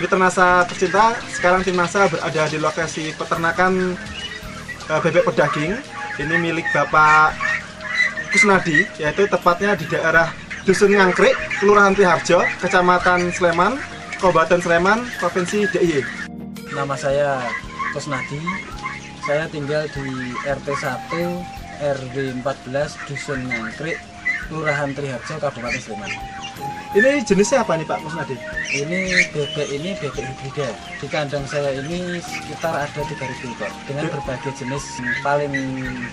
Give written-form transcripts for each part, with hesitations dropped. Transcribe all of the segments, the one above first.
Ternasa tercinta, sekarang tim NASA berada di lokasi peternakan bebek pedaging. Ini milik Bapak Kusnadi, yaitu tepatnya di daerah Dusun Ngangkrik, Kelurahan Triharjo, Kecamatan Sleman, Kabupaten Sleman, Provinsi DIY. Nama saya Kusnadi, saya tinggal di RT 1 RW 14 Dusun Ngangkrik, Kelurahan Triharjo, Kabupaten Sleman. Ini jenisnya apa nih Pak Kusnadi? Ini bebek hibrida. Di kandang saya ini sekitar ada 3.000 ekor dengan berbagai jenis. Paling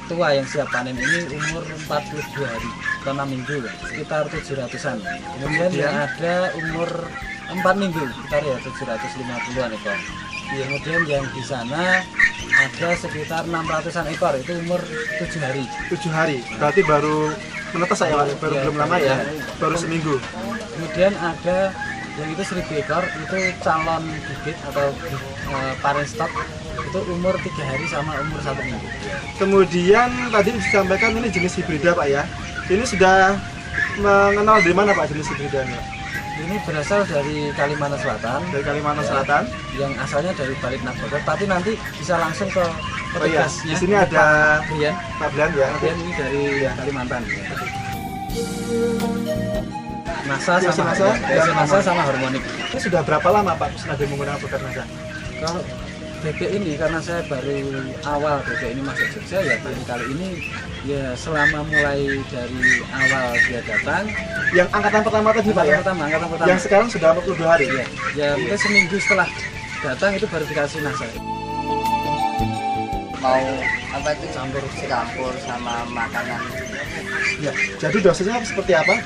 tua yang siap panen ini umur 42 hari atau 6 minggu, sekitar 700-an. Kemudian yang ada umur 4 minggu, sekitar ya 750-an ekor. Kemudian yang di sana ada sekitar 600-an ekor, itu umur 7 hari. 7 hari, berarti baru menetas saya, baru belum lama ya, baru seminggu. Kemudian ada yang itu 1.000 ekor, itu calon bibit atau parent stock, itu umur 3 hari sama umur 1 minggu. Kemudian tadi disampaikan ini jenis hibrida Pak ya. Ini sudah mengenal dari mana Pak jenis hibridanya? Ini berasal dari Kalimantan Selatan. Dari Kalimantan Selatan. Yang asalnya dari Balik Nagoda, tapi nanti bisa langsung ke petugasnya. Di sini ada Pak Brian ya. Brian ini dari Kalimantan. NASA sama harmonik. Ini sudah berapa lama Pak Kusnadi menggunakan produk NASA? Kalau bebek ini, karena saya baru awal bebek ini masuk Jogja, ya kali ini ya selama mulai dari awal dia datang. Yang angkatan pertama tadi Pak ya? Angkatan pertama. Yang sekarang sudah 42 hari ya? Ya mungkin seminggu setelah datang itu baru dikasih NASA. Mau apa itu campur sama makanan. Ya, jadi dosisnya seperti apa?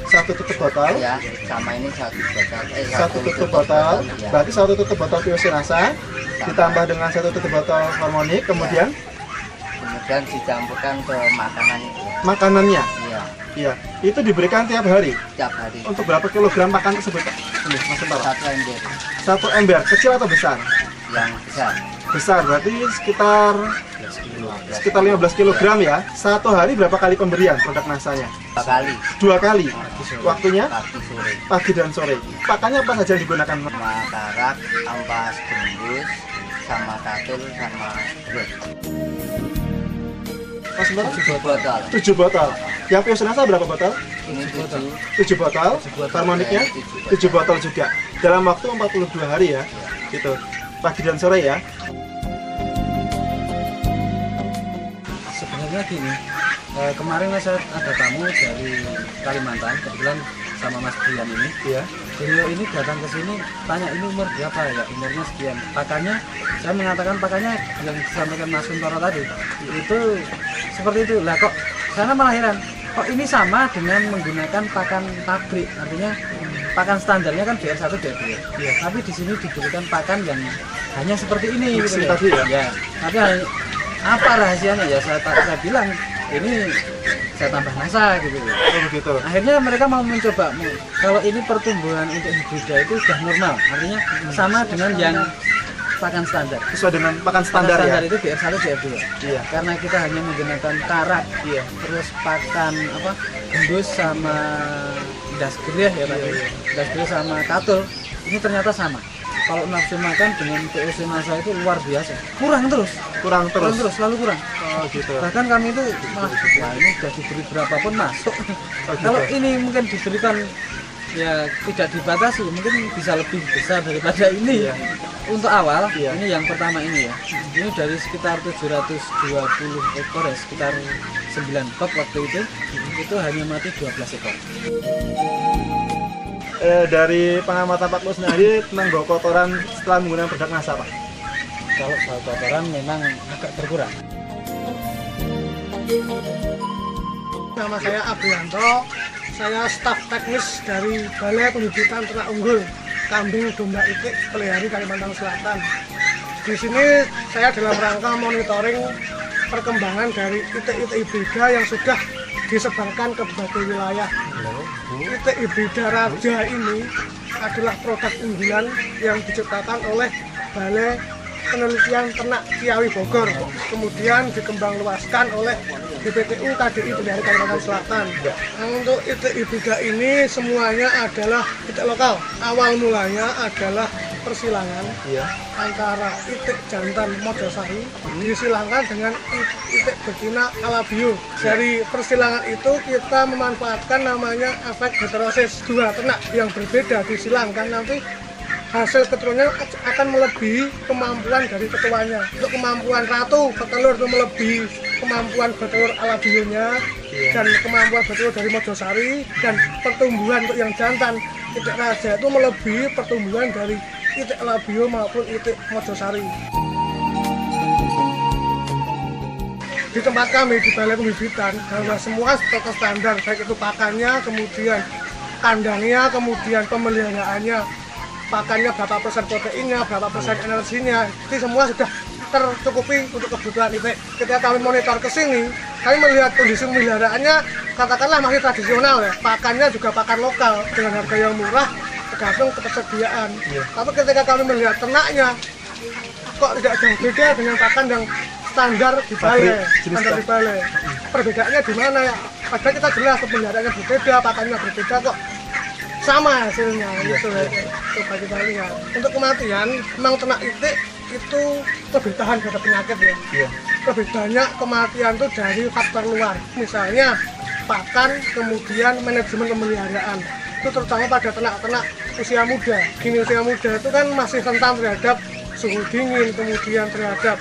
Satu tutup botol. Ya, sama ini satu botol. Satu tutup botol. Ya. Berarti satu tutup botol POC NASA ditambah dengan satu tutup botol harmonik, kemudian dicampurkan ke makanan itu. Makanannya. Iya. Iya. Itu diberikan tiap hari. Tiap hari. Untuk berapa kilogram pakan tersebut? Ini Mas Tentara. 1 ember. 1 ember, kecil atau besar? Yang besar. Besar, berarti sekitar 15 kg ya. Satu hari berapa kali pemberian produk NASA-nya? 2 kali. 2 kali. Waktunya? Pagi sore. Pagi dan sore. Pakannya apa saja yang digunakan? Sama karak, ampas gembus, sama katul, sama brot. Mas Tentara? 7 botol. 7 botol. Yang POC NASA berapa botol? Ini 7 botol. Harmoniknya 7 botol juga. Dalam waktu 42 hari ya. Gitu. Pagi dan sore ya. Sebenarnya gini, kemarin saya ada tamu dari Kalimantan, kebetulan sama Mas Brian ini. Iya. Beliau ini datang ke sini, tanya ini umur berapa ya, umurnya sekian. Pakannya, saya mengatakan pakannya yang disampaikan Mas Kuntoro tadi, itu seperti itu. Lah kok, sana malah heran, kok ini sama dengan menggunakan pakan pabrik, artinya pakan standarnya kan DR1, DR2. Iya. Tapi di sini diberikan pakan yang hanya seperti ini. Gitu Gitu tadi ya? Ya, tapi apa rahasianya ya saya bilang ini saya tambah NASA gitu. Oh begitu. Akhirnya mereka mau mencoba, kalau ini pertumbuhan untuk hibrida itu sudah normal, artinya sama dengan yang pakan standar. Sesuai dengan pakan standar ya. Itu DR1, DR2. Iya. Karena kita hanya menggunakan karak, Iya. terus pakan apa gembus sama das gereh ya tadi. Das gereh sama katul, ini ternyata sama. Kalau nafsu makan dengan POC NASA itu luar biasa, kurang terus, selalu kurang. Oh gitu. Bahkan kami itu malah, wah ini sudah diberi berapapun masuk. Oh, gitu. Kalau ini mungkin diberikan ya tidak dibatasi, mungkin bisa lebih besar daripada ini. Iya. Untuk awal, Iya. ini yang pertama ini ya, ini dari sekitar 720 ekor ya, sekitar 9 top waktu itu hanya mati 12 ekor. Dari pengamatan Pak Kusnadi tentang bau kotoran setelah menggunakan produk NASA Pak. Kalau bau kotoran memang agak berkurang. Nama saya Abrianto, saya staf teknis dari Balai Pembibitan Ternak Unggul Kambing Domba Itik Pelihari Kalimantan Selatan. Di sini saya dalam rangka monitoring perkembangan dari itik-itik hibrida yang sudah disebarkan ke berbagai wilayah. Itik hibrida raja ini adalah produk unggulan yang diciptakan oleh Balai Penelitian Ternak Ciawi Bogor, kemudian dikembang luaskan oleh BPTU KDI Pelihari Kalimantan Selatan. Nah, untuk itik hibrida ini semuanya adalah itik lokal. Awal mulanya adalah persilangan antara itik jantan Mojosari disilangkan dengan itik betina Alabio. Dari persilangan itu kita memanfaatkan namanya efek heterosis. Dua ternak yang berbeda disilangkan, nanti hasil keturunannya akan melebihi kemampuan dari ketuanya. Untuk kemampuan ratu petelur itu melebihi kemampuan bertelur Alabionya, dan kemampuan bertelur dari Mojosari, dan pertumbuhan untuk yang jantan itik raja itu melebihi pertumbuhan dari itik Alabio maupun itik Mojosari. Di tempat kami di Balai Pembibitan, karena semua standar, baik itu pakannya, kemudian kandangnya, kemudian pemeliharaannya, pakannya berapa persen proteinnya, berapa persen energinya, itu semua sudah tercukupi untuk kebutuhan itik. Ketika kami monitor ke sini, kami melihat kondisi pemeliharaannya katakanlah masih tradisional ya, pakannya juga pakan lokal dengan harga yang murah tergantung ketersediaan. Tapi ketika kami melihat ternaknya, kok tidak jauh beda dengan pakan yang standar di balai, standar di balai. Perbedaannya di mana ya? Padahal kita jelas pemeliharaannya berbeda, pakannya berbeda, kok sama hasilnya. Itu coba kita lihat. Untuk kematian, memang ternak itik itu lebih tahan terhadap penyakit ya. Lebih banyak kematian itu dari faktor luar. Misalnya pakan, kemudian manajemen pemeliharaan. Itu terutama pada ternak-ternak usia muda. Gini, usia muda itu kan masih rentan terhadap suhu dingin, kemudian terhadap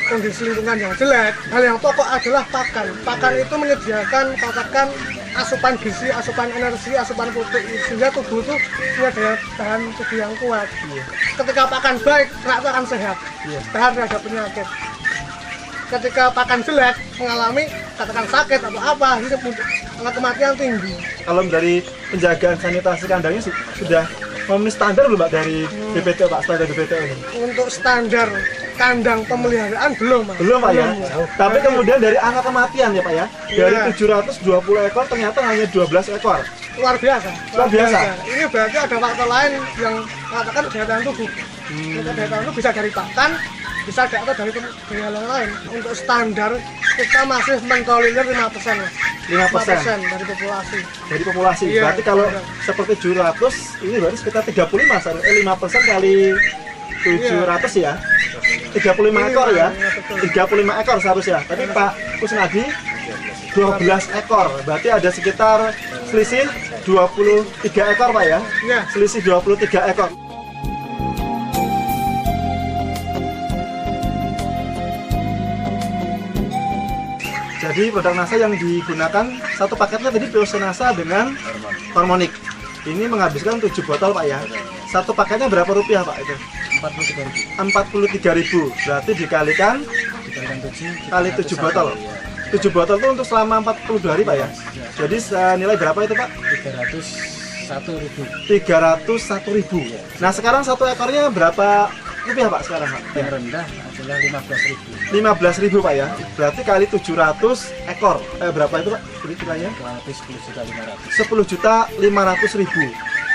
kondisi lingkungan yang jelek. Hal yang pokok adalah pakan. Pakan itu menyediakan katakan asupan gizi, asupan energi, asupan protein, sehingga tubuh itu punya daya tahan tubuh yang kuat. Ketika pakan baik, ternak itu akan sehat, tahan terhadap penyakit. Ketika pakan jelek, mengalami katakan sakit atau apa, itu angka kematian tinggi. Kalau dari penjagaan sanitasi kandangnya sudah memenuhi standar belum Pak dari BPTU Pak, standar BPTU ini? Untuk standar kandang pemeliharaan belum Pak. Belum Pak ya? Tapi kemudian dari angka kematian ya Pak ya? Dari 720 ekor ternyata hanya 12 ekor. Luar biasa. Luar biasa. Ini berarti ada faktor lain yang katakan daya tahan tubuh. Daya tahan tubuh bisa dari pakan, bisa atau dari hal lain. Untuk standar kita masih mentolerir 5% lah. 5% dari populasi. Dari populasi. Iya, berarti kalau seperti 700 ini berarti sekitar 35 5% kali 700 ya. 35 ekor ya. 35 ekor seharusnya. Tapi Pak Kusnadi 12 ekor. Berarti ada sekitar selisih 23 ekor Pak ya. Iya. Selisih 23 ekor. Jadi produk NASA yang digunakan satu paketnya tadi Piosenasa dengan Hormonik. Ini menghabiskan 7 botol Pak ya. Satu paketnya berapa rupiah Pak itu? 43.000. Berarti dikalikan kali 7 botol. 7 botol itu untuk selama 42 hari Pak ya. Jadi nilai berapa itu Pak? 301.000. Nah sekarang satu ekornya berapa rupiah Pak sekarang Pak? Yang rendah adalah 15.000. 15.000 Pak ya. Berarti kali 700 ekor. Berapa itu Pak? Nilainya? 10.500.000.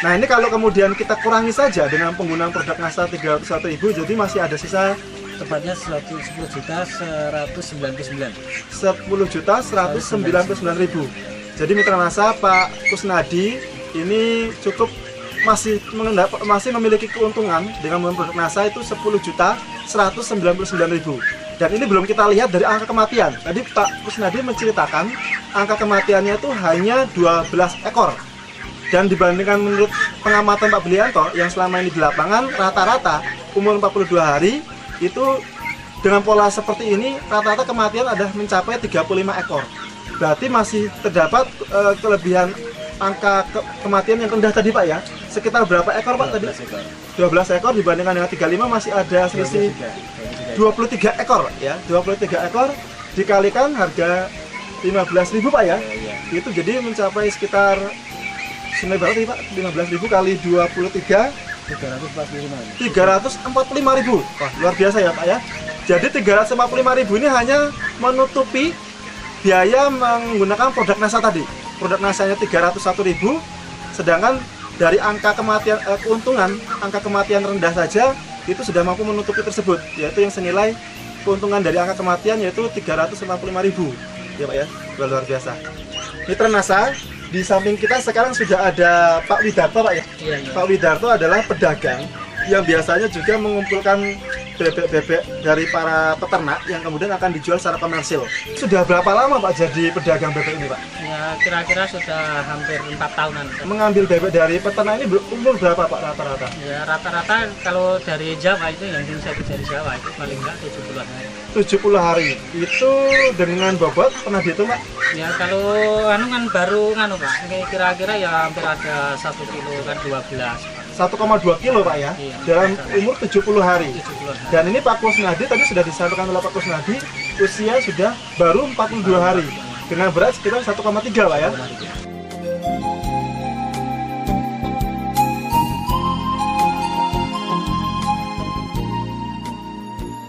Nah ini kalau kemudian kita kurangi saja dengan penggunaan produk NASA 301.000, jadi masih ada sisa tepatnya 10.199.000. 10.199.000. Jadi mitra NASA Pak Kusnadi ini cukup masih memiliki keuntungan dengan menggunakan produk NASA itu 10.199.000. Dan ini belum kita lihat dari angka kematian. Tadi Pak Kusnadi menceritakan angka kematiannya itu hanya 12 ekor. Dan dibandingkan menurut pengamatan Pak Belianto yang selama ini di lapangan, rata-rata umur 42 hari itu dengan pola seperti ini rata-rata kematian ada mencapai 35 ekor. Berarti masih terdapat kelebihan angka kematian yang rendah tadi Pak ya. Sekitar berapa ekor Pak tadi? 12 ekor dibandingkan dengan 35 masih ada selisih 23 ekor ya. 23 ekor dikalikan harga 15.000 Pak ya. Itu jadi mencapai sekitar senilai berapa tadi Pak? 15.000 kali 23 345.000. Wah, luar biasa ya Pak ya. Jadi 345.000 ini hanya menutupi biaya menggunakan produk NASA tadi. Produk NASA-nya 301.000, sedangkan dari angka kematian keuntungan, angka kematian rendah saja itu sudah mampu menutupi tersebut, yaitu yang senilai keuntungan dari angka kematian yaitu 355.000 ya Pak ya, luar biasa. Mitra NASA, di samping kita sekarang sudah ada Pak Widarto Pak ya. Pak Widarto adalah pedagang yang biasanya juga mengumpulkan bebek-bebek dari para peternak yang kemudian akan dijual secara komersil. Sudah berapa lama Pak jadi pedagang bebek ini Pak? Ya kira-kira sudah hampir 4 tahunan. Mengambil bebek dari peternak ini umur berapa Pak rata-rata? Ya rata-rata kalau dari Jawa itu yang saya dari Jawa itu paling enggak 70 hari. 70 hari. Itu dengan bobot pernah dihitung Pak? Ya kalau anu kan baru nganu Pak, kira-kira ya hampir ada 1 kilo kan 12. 1,2 kilo Pak ya, iya, dalam umur 70 hari. 70 hari. Dan ini Pak Kusnadi tadi sudah disampaikan oleh Pak Kusnadi, usia sudah baru 42 hari dengan berat sekitar 1,3 Pak ya.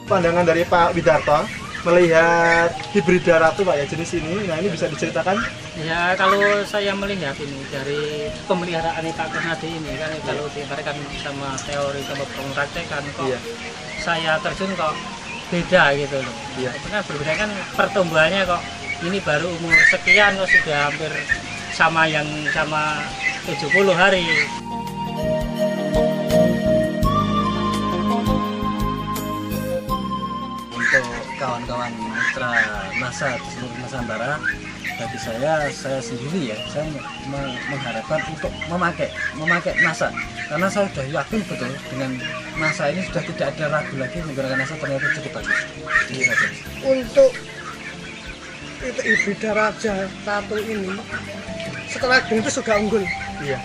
Pandangan dari Pak Widarto melihat hibrida ratu Pak ya, jenis ini, nah ini bisa diceritakan? Ya kalau saya melihat ini dari pemeliharaan Pak Kusnadi ini kan kalau diibaratkan sama teori sama praktekan kok saya terjun kok beda gitu loh. Karena berbeda kan pertumbuhannya kok ini baru umur sekian kok sudah hampir sama yang sama 70 hari. Untuk kawan-kawan mitra NASA di seluruh Nusantara, bagi saya sendiri ya, saya mengharapkan untuk memakai NASA, karena saya sudah yakin betul dengan NASA ini sudah tidak ada ragu lagi menggunakan NASA, ternyata cukup bagus. Untuk itu hibrida Raja Ratu ini setelah itu sudah unggul. Iya.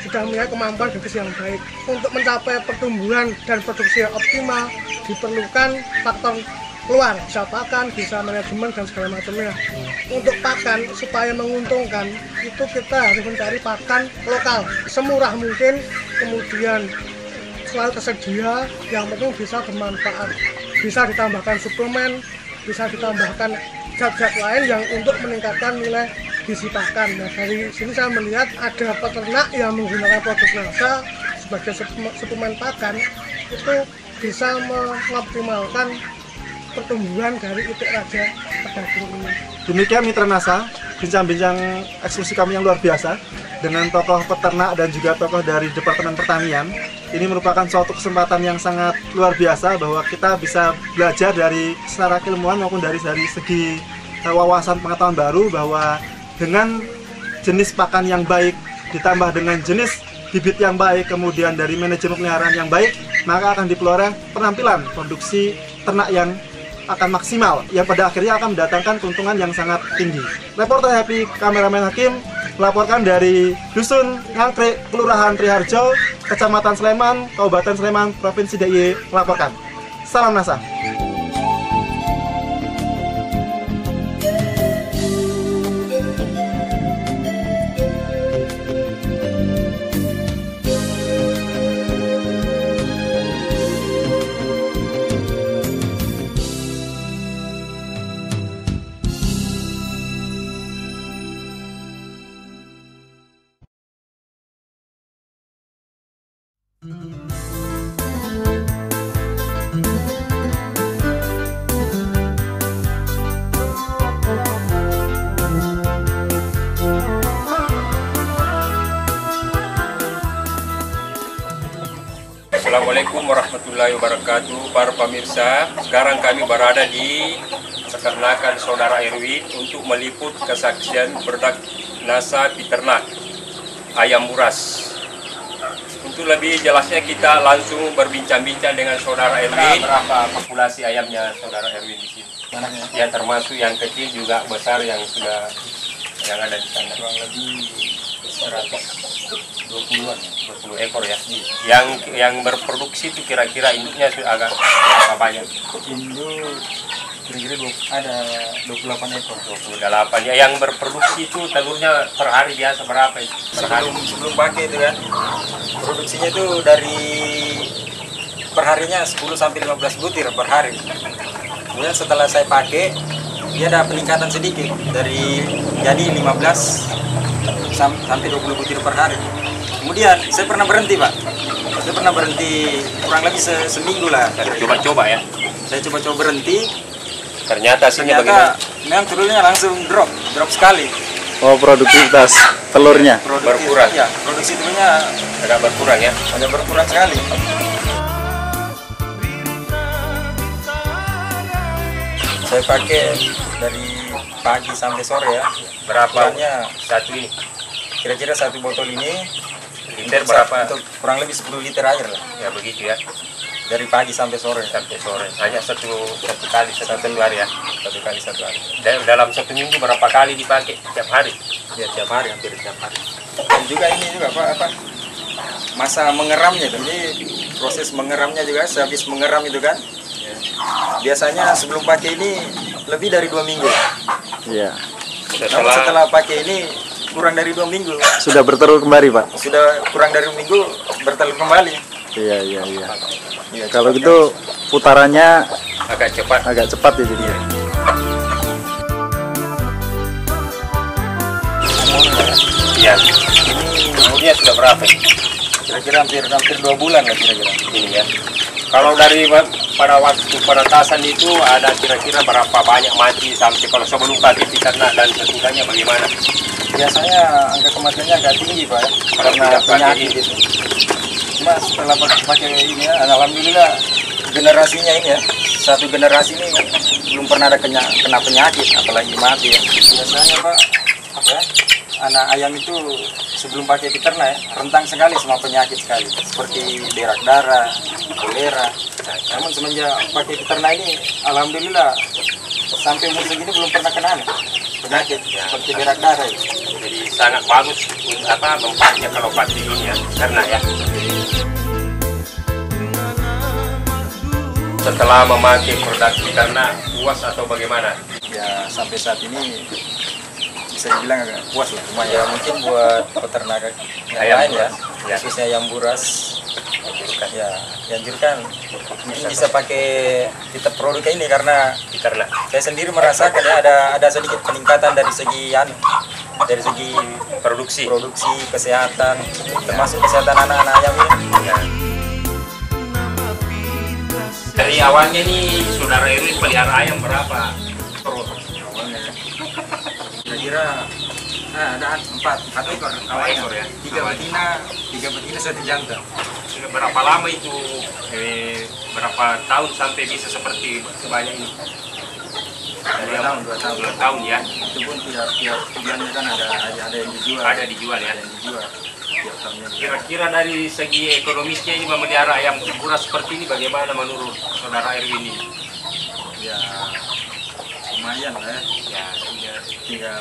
Sudah memiliki kemampuan genetis yang baik. Untuk mencapai pertumbuhan dan produksi yang optimal diperlukan faktor luar, bisa pakan, bisa manajemen dan segala macamnya. Untuk pakan supaya menguntungkan itu kita harus mencari pakan lokal semurah mungkin, kemudian selalu tersedia, yang penting bisa bermanfaat, bisa ditambahkan suplemen, bisa ditambahkan zat-zat lain yang untuk meningkatkan nilai gizi pakan. Nah, dari sini saya melihat ada peternak yang menggunakan produk NASA sebagai suplemen pakan itu bisa mengoptimalkan pertumbuhan dari itik raja pedaging ini. Demikian mitra NASA, bincang-bincang eksklusif kami yang luar biasa dengan tokoh peternak dan juga tokoh dari Departemen Pertanian. Ini merupakan suatu kesempatan yang sangat luar biasa bahwa kita bisa belajar dari secara keilmuan maupun dari segi wawasan pengetahuan baru, bahwa dengan jenis pakan yang baik ditambah dengan jenis bibit yang baik, kemudian dari manajemen pemeliharaan yang baik, maka akan diperoleh penampilan produksi ternak yang akan maksimal, yang pada akhirnya akan mendatangkan keuntungan yang sangat tinggi. Reporter Happy, kameramen Hakim, melaporkan dari Dusun Ngangkrik, Kelurahan Triharjo, Kecamatan Sleman, Kabupaten Sleman, Provinsi DIY, melaporkan. Salam NASA. Assalamualaikum warahmatullahi wabarakatuh. Para pemirsa, sekarang kami berada di peternakan Saudara Erwin untuk meliput kesaksian produk NASA Peternak ayam buras. Untuk lebih jelasnya kita langsung berbincang-bincang dengan Saudara Erwin. Berapa populasi ayamnya Saudara Erwin di sini? Ya, termasuk yang kecil juga besar yang sudah yang ada di sana. Kurang lebih 120-an, 20 ekor ya. Yang berproduksi itu kira-kira induknya agak berapa banyak? Induk kira-kira ada 28 ekor. 28 ya. Yang berproduksi itu telurnya per hari biasa berapa itu? Per hari? Sebelum pakai itu kan, produksinya itu dari perharinya 10 sampai 15 butir per hari. Kemudian setelah saya pakai, dia ada peningkatan sedikit dari jadi 15 sampai 20 butir per hari. Kemudian saya pernah berhenti Pak, Saya pernah berhenti kurang lebih seminggu lah. Coba-coba ya. Saya coba-coba berhenti. Ternyata hasilnya bagaimana? Memang telurnya langsung drop sekali. Oh, produktivitas telurnya Berkurang. Ya, produksi telurnya Agak berkurang ya. agak berkurang sekali. Saya pakai dari pagi sampai sore ya. Berapa Bahannya satu ini? kira-kira satu botol ini Liter berapa? untuk kurang lebih 10 liter air lah. Ya begitu ya. Dari pagi sampai sore. Sampai sore. Hanya satu kali satu hari ya. Satu kali satu hari. Dalam satu minggu berapa kali dipakai? Tiap hari. Ya tiap hari, hampir tiap hari. Dan juga ini juga apa masa mengeramnya itu. Jadi proses mengeramnya juga sehabis mengeram itu kan. Ya. Biasanya sebelum pakai ini lebih dari 2 minggu. iya. Namun setelah pakai ini kurang dari 2 minggu. Sudah bertelur kembali, Pak? Sudah kurang dari 1 minggu bertelur kembali. Iya. Ya, Kalau gitu putarannya agak cepat. agak cepat ya jadinya. Iya. Ini umurnya sudah berapa? Kira-kira hampir 2 bulan lah kira-kira. Ini ya. Kalau dari pada waktu penetasan itu ada kira-kira berapa banyak mati sampai kalau sebelum pakai peternak dan sesudahnya bagaimana? Biasanya angka kematiannya agak tinggi Pak ya, karena tidak pakai penyakit ini. gitu. Cuma setelah pakai ini ya, alhamdulillah generasinya ini ya, satu generasi ini belum pernah ada kena penyakit, apalagi mati ya. Biasanya Pak, apa ya, anak ayam itu sebelum pakai peternak ya, rentan sekali sama penyakit sekali, seperti berak darah, kolera. Namun semenjak pakai peternak ini, alhamdulillah sampai umur segini belum pernah kena penyakit seperti berak darah ya. Jadi sangat bagus manfaatnya kalau pakai ini ya, karena ya. Setelah memakai produk peternak puas atau bagaimana? Ya sampai saat ini bisa dibilang agak puas lah. Cuma ya mungkin buat peternak yang Ayam lain ya, ya. khususnya ayam buras, ya dianjurkan ini bisa pakai kita produk ini karena Peternak. saya sendiri merasakan ya ada sedikit peningkatan dari segi Produksi. kesehatan, termasuk kesehatan anak-anak ayam ini. Ya. Dari awalnya nih saudara Erwin pelihara ayam berapa? Kira-kira ada 4 ekor awalnya. Ekor ya? 3 betina 1 jantan. Sudah berapa lama itu? Berapa tahun sampai bisa seperti sebanyak ini? 2 tahun. 2 tahun ya. Itu pun tiap bulannya kan ada yang dijual. Ada dijual ya. Ada yang dijual tiap tahunnya. Kira-kira dari segi ekonomisnya ini memelihara ayam buras seperti ini bagaimana menurut saudara Erwin ini? Ya lumayan lah ya. Ya,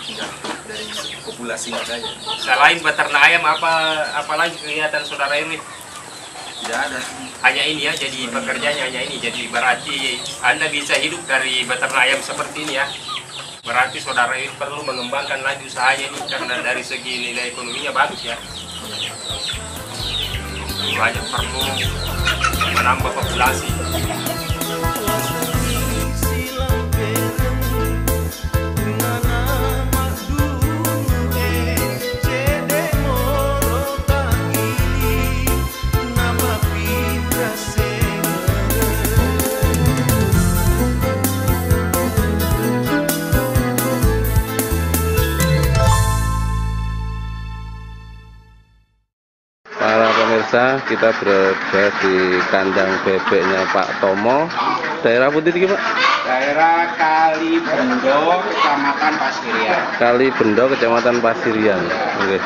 Tinggal dari populasinya saja. selain beternak ayam apa lagi kegiatan saudara Erwin? Tidak ada. Hanya ini ya, jadi pekerjaannya hanya ini. Jadi berarti Anda bisa hidup dari beternak ayam seperti ini ya. Berarti saudara Erwin perlu mengembangkan lagi usahanya ini karena dari segi nilai ekonominya bagus ya. Banyak perlu menambah populasi. Para pemirsa, kita berada di kandang bebeknya Pak Tomo. Daerah putih ini Pak? Daerah Kali Bendo, Kecamatan Pasirian. Kali Bendo, Kecamatan Pasirian. Oke.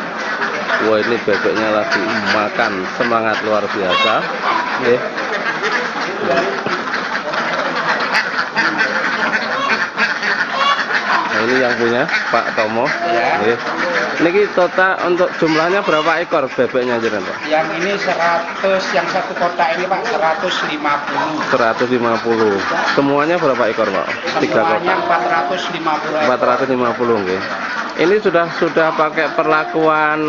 Wah, ini bebeknya lagi makan, semangat luar biasa. Oke. Nah, ini yang punya Pak Tomo. Ya. Oke. Niki total untuk jumlahnya berapa ekor bebeknya jenengan Pak? Yang ini 100, yang satu kotak ini Pak 150. 150. Semuanya berapa ekor Pak? 3 Semuanya kotak. 450. 450 nggih. Ini sudah pakai perlakuan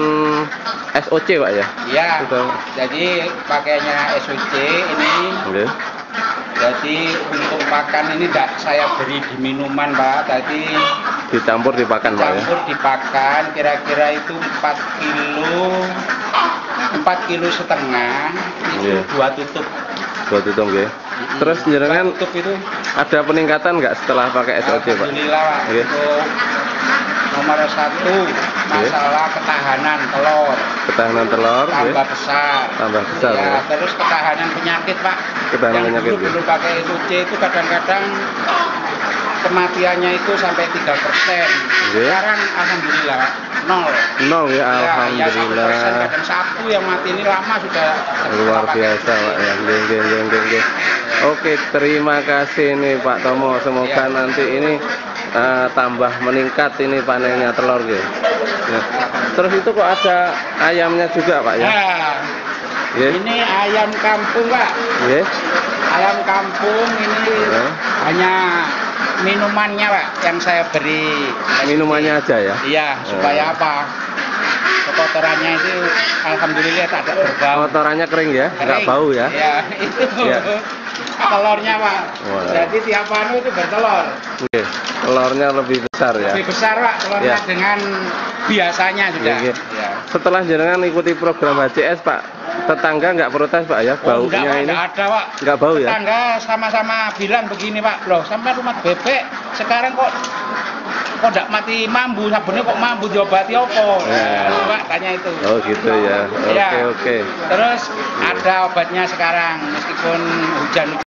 SOC Pak ya? Iya. Sudah. Jadi pakainya SOC ini. Nggih. Jadi untuk pakan ini tidak saya beri di minuman Pak. Tadi Dicampur dipakan Pak ya? dicampur dipakan kira-kira itu 4 kilo 4,5 kg itu Iya. 2 tutup. 2 tutup nggih. Terus jenengan Tutup itu ada peningkatan nggak setelah pakai SOC, Pak? alhamdulillah Pak. Nggih. Untuk nomor 1 masalah ketahanan telur Ketahanan telur nggih. tambah besar. Tambah besar, Ya, ya. terus ketahanan penyakit Pak. Ketahanan Yang penyakit, dulu pakai SOC itu kadang-kadang kematiannya itu sampai 3%. Nggih. Sekarang alhamdulillah Pak, 0. 0 ya, Ya, alhamdulillah. 1%, kadang 1 yang mati ini lama sudah Luar biasa, Pak. Ya, nggih, nggih, nggih, nggih, nggih. Oke, terima kasih nih Pak Tomo. Semoga Iya. nanti ini tambah meningkat ini panennya telur nggih. Ya. Terus itu kok ada ayamnya juga, Pak ya? Ya, Nggih. ini ayam kampung Pak. Nggih. Ayam kampung ini Ya. hanya minumannya Pak yang saya beri. Minumannya aja ya? Iya, supaya apa? Kotorannya itu alhamdulillah tak ada berbau. Kotorannya kering ya? Nggak Kering. bau ya? Iya, itu. Iya. Telurnya Pak. Wah. Jadi tiap anu itu bertelur. Nggih. Telurnya lebih besar ya? Lebih besar Pak telurnya Iya. dengan biasanya sudah. Nggih. Ya. Setelah jenengan ikuti program HCS, Pak, tetangga nggak protes, Pak ya? Oh, enggak, Baunya Pak, ini enggak ada Pak. nggak bau ya? Tetangga sama-sama bilang begini Pak, loh sampai rumah bebek sekarang kok enggak mati mambu, sabunnya kok mambu diobati apa? Ya. Pak tanya itu. Oh gitu ya. Oke, Ya. oke. Terus ada obatnya sekarang meskipun hujan